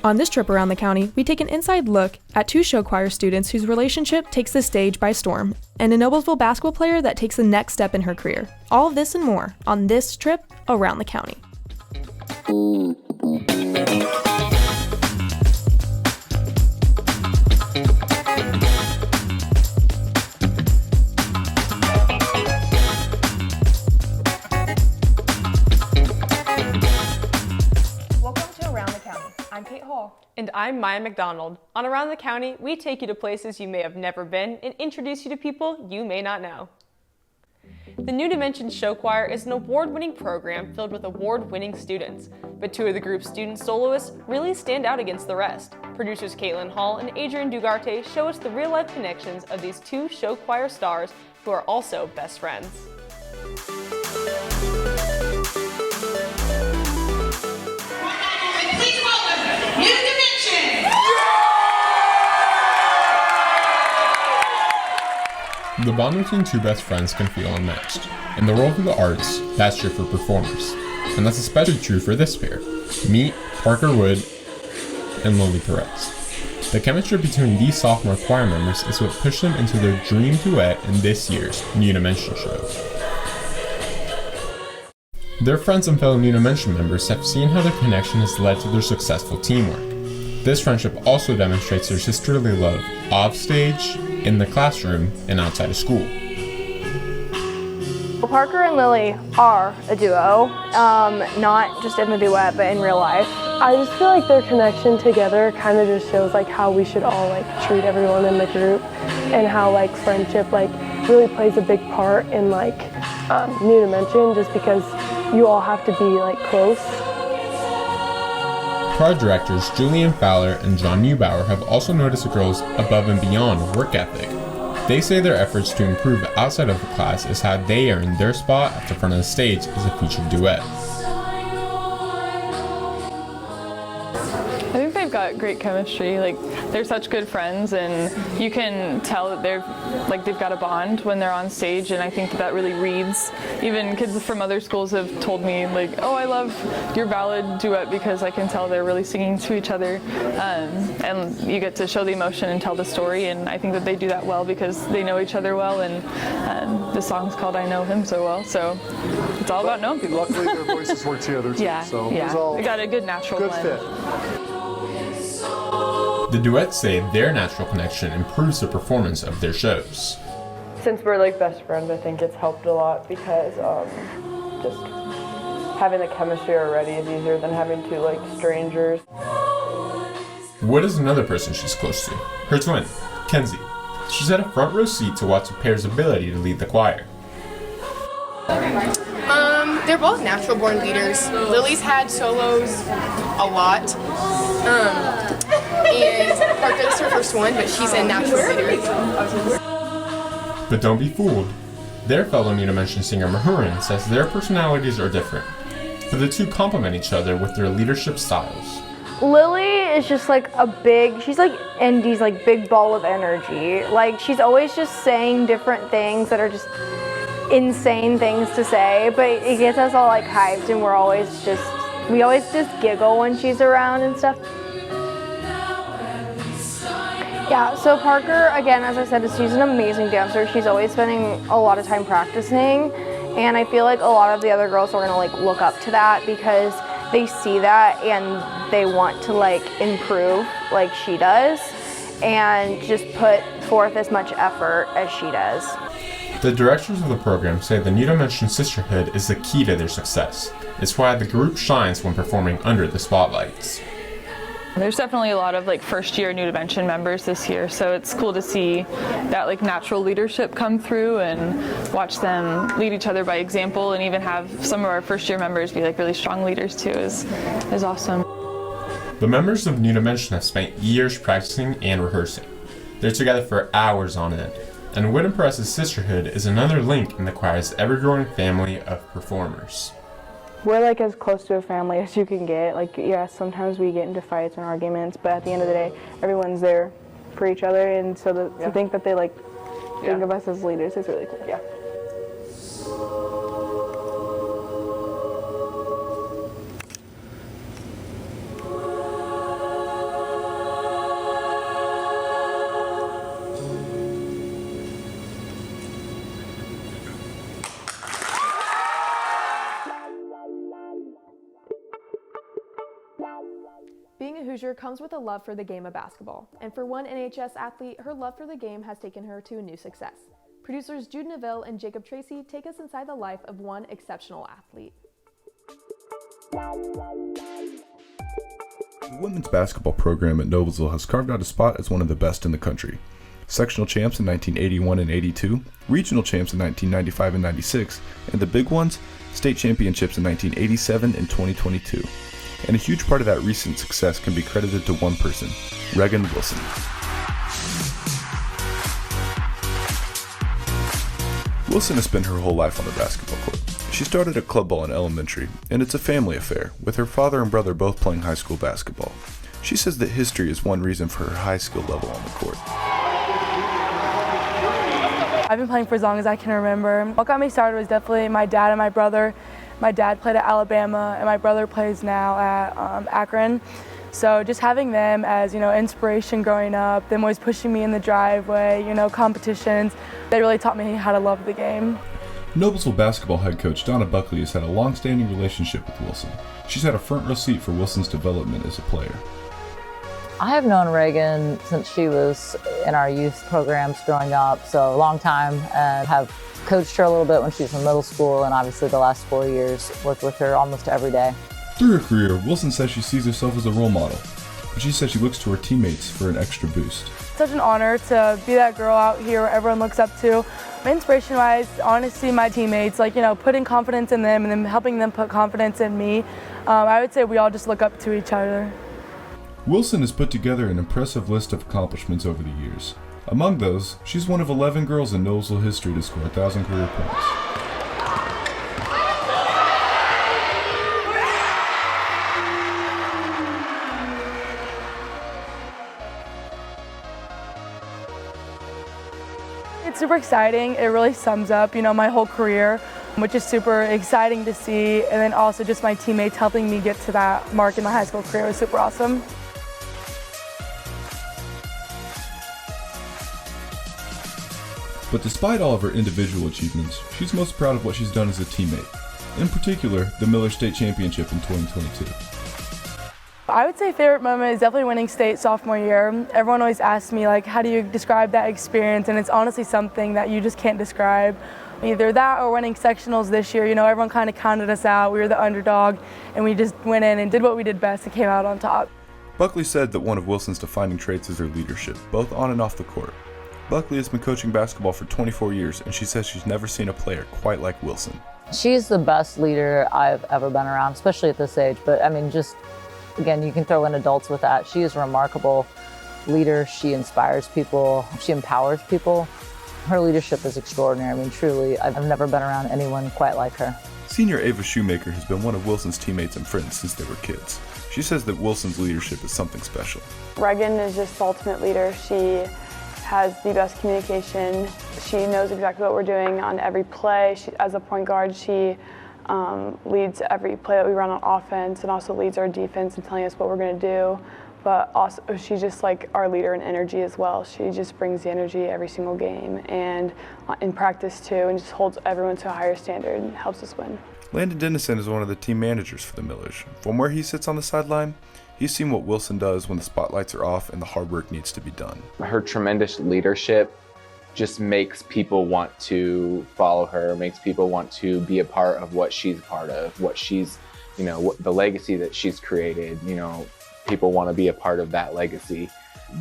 On this trip around the county, we take an inside look at two show choir students whose relationship takes the stage by storm, and a Noblesville basketball player that takes the next step in her career. All of this and more on this trip around the county. I'm Kate Hall. And I'm Maya McDonald. On Around the County, we take you to places you may have never been and introduce you to people you may not know. The New Dimensions Show Choir is an award-winning program filled with award-winning students, but two of the group's student soloists really stand out against the rest. Producers Caitlin Hall and Adrian Dugarte show us the real-life connections of these two show choir stars who are also best friends. The bond between two best friends can feel unmatched. In the world of the arts, that's true for performers. And that's especially true for this pair. Meet Parker Wood and Lily Perez. The chemistry between these sophomore choir members is what pushed them into their dream duet in this year's New Dimension show. Their friends and fellow New Dimension members have seen how their connection has led to their successful teamwork. This friendship also demonstrates their sisterly love off stage, in the classroom, and outside of school. Parker and Lily are a duo, not just in the duet, but in real life. I just feel like their connection together kind of just shows like how we should all like treat everyone in the group, and how like friendship like really plays a big part in like New Dimension, just because you all have to be like close. Choir directors Julian Fowler and John Neubauer have also noticed the girls' above and beyond work ethic. They say their efforts to improve outside of the class is how they earned their spot at the front of the stage as a featured duet. I think they've got great chemistry. Like, they're such good friends, and you can tell that they've got a bond when they're on stage, and I think that really reads. Even kids from other schools have told me, like, oh, I love your ballad duet because I can tell they're really singing to each other, and you get to show the emotion and tell the story, and I think that they do that well because they know each other well, and the song's called I Know Him So Well, so it's all about knowing people. Luckily their voices work together too, so it was all they got a good natural good blend. fit. The duets say their natural connection improves the performance of their shows. Since we're like best friends, I think it's helped a lot because just having the chemistry already is easier than having two like strangers. Wood is another person she's close to, her twin, Kenzie. She's had a front row seat to watch the pair's ability to lead the choir. They're both natural born leaders. Lily's had solos a lot. And Parker, this is her first one, but she's a natural leader. But don't be fooled. Their fellow New Dimension singer Mahurin says their personalities are different, but the two complement each other with their leadership styles. Lily is just like she's like Indy's like big ball of energy. Like she's always just saying different things that are just insane things to say, but it gets us all like hyped, and we always just giggle when she's around and stuff. Yeah, so Parker, again, as I said, she's an amazing dancer. She's always spending a lot of time practicing, and I feel like a lot of the other girls are gonna like look up to that because they see that and they want to like improve like she does and just put forth as much effort as she does. The directors of the program say the New Dimension sisterhood is the key to their success. It's why the group shines when performing under the spotlights. There's definitely a lot of like first year New Dimension members this year, so it's cool to see that like natural leadership come through and watch them lead each other by example, and even have some of our first year members be like really strong leaders too is awesome. The members of New Dimension have spent years practicing and rehearsing. They're together for hours on end, and Wood and Perez's sisterhood is another link in the choir's ever-growing family of performers. We're like as close to a family as you can get. Like, yeah, sometimes we get into fights and arguments, but at the end of the day, everyone's there for each other, and so to think that they like think of us as leaders is really cool. Yeah. Being a Hoosier comes with a love for the game of basketball, and for one NHS athlete, her love for the game has taken her to a new success. Producers Jude Neville and Jacob Tracy take us inside the life of one exceptional athlete. The women's basketball program at Noblesville has carved out a spot as one of the best in the country. Sectional champs in 1981 and 82, regional champs in 1995 and 96, and the big ones, state championships in 1987 and 2022. And a huge part of that recent success can be credited to one person, Reagan Wilson. Wilson has spent her whole life on the basketball court. She started at club ball in elementary, and it's a family affair, with her father and brother both playing high school basketball. She says that history is one reason for her high skill level on the court. I've been playing for as long as I can remember. What got me started was definitely my dad and my brother. My dad played at Alabama, and my brother plays now at Akron. So just having them as, inspiration growing up, them always pushing me in the driveway, competitions, they really taught me how to love the game. Noblesville basketball head coach Donna Buckley has had a long-standing relationship with Wilson. She's had a front row seat for Wilson's development as a player. I have known Reagan since she was in our youth programs growing up, so a long time, and have coached her a little bit when she was in middle school, and obviously the last 4 years worked with her almost every day. Through her career, Wilson says she sees herself as a role model, but she says she looks to her teammates for an extra boost. Such an honor to be that girl out here where everyone looks up to. Inspiration-wise, honestly, my teammates, putting confidence in them and then helping them put confidence in me. I would say we all just look up to each other. Wilson has put together an impressive list of accomplishments over the years. Among those, she's one of 11 girls in Noblesville history to score 1,000 career points. It's super exciting. It really sums up, my whole career, which is super exciting to see. And then also just my teammates helping me get to that mark in my high school career was super awesome. But despite all of her individual achievements, she's most proud of what she's done as a teammate. In particular, the Miller State Championship in 2022. I would say favorite moment is definitely winning state sophomore year. Everyone always asks me, how do you describe that experience? And it's honestly something that you just can't describe. Either that or winning sectionals this year. Everyone kind of counted us out. We were the underdog, and we just went in and did what we did best and came out on top. Buckley said that one of Wilson's defining traits is her leadership, both on and off the court. Buckley has been coaching basketball for 24 years, and she says she's never seen a player quite like Wilson. She's the best leader I've ever been around, especially at this age. But again, you can throw in adults with that. She is a remarkable leader. She inspires people. She empowers people. Her leadership is extraordinary. Truly, I've never been around anyone quite like her. Senior Ava Shoemaker has been one of Wilson's teammates and friends since they were kids. She says that Wilson's leadership is something special. Reagan is just the ultimate leader. She has the best communication. She knows exactly what we're doing on every play. As a point guard, she leads every play that we run on offense and also leads our defense in telling us what we're going to do. But also, she's just like our leader in energy as well. She just brings the energy every single game and in practice too, and just holds everyone to a higher standard and helps us win. Landon Dennison is one of the team managers for the Millers. From where he sits on the sideline, he's seen what Wilson does when the spotlights are off and the hard work needs to be done. Her tremendous leadership just makes people want to follow her, makes people want to be a part of what she's a part of, what she's, the legacy that she's created. People want to be a part of that legacy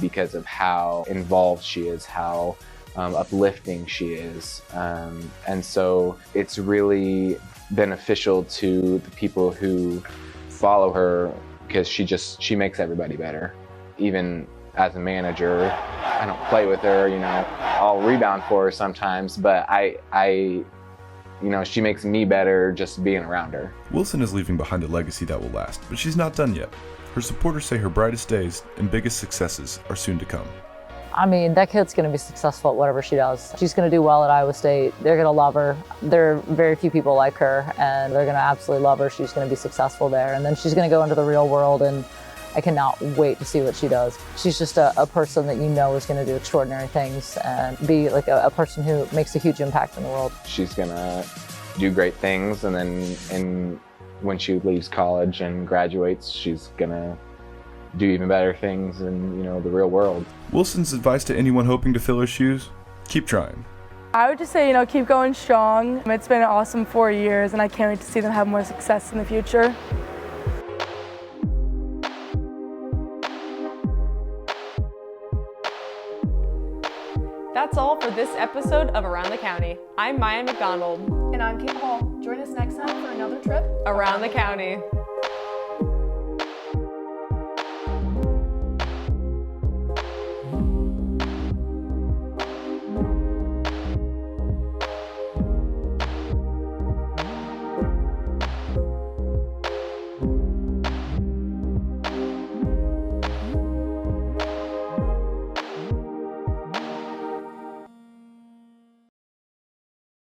because of how involved she is, how uplifting she is. And so it's really beneficial to the people who follow her because she makes everybody better. Even as a manager, I don't play with her, I'll rebound for her sometimes, but she makes me better just being around her. Wilson is leaving behind a legacy that will last, but she's not done yet. Her supporters say her brightest days and biggest successes are soon to come. That kid's going to be successful at whatever she does. She's going to do well at Iowa State. They're going to love her. There are very few people like her, and they're going to absolutely love her. She's going to be successful there, and then she's going to go into the real world, and I cannot wait to see what she does. She's just a person that is going to do extraordinary things and be like a person who makes a huge impact in the world. She's going to do great things, and then when she leaves college and graduates, she's going to do even better things in, you know, the real world. Wilson's advice to anyone hoping to fill her shoes: keep trying. I would just say, you know, keep going strong. It's been an awesome 4 years, and I can't wait to see them have more success in the future. That's all for this episode of Around the County. I'm Maya McDonald. And I'm Kate Hall. Join us next time for another trip Around the County.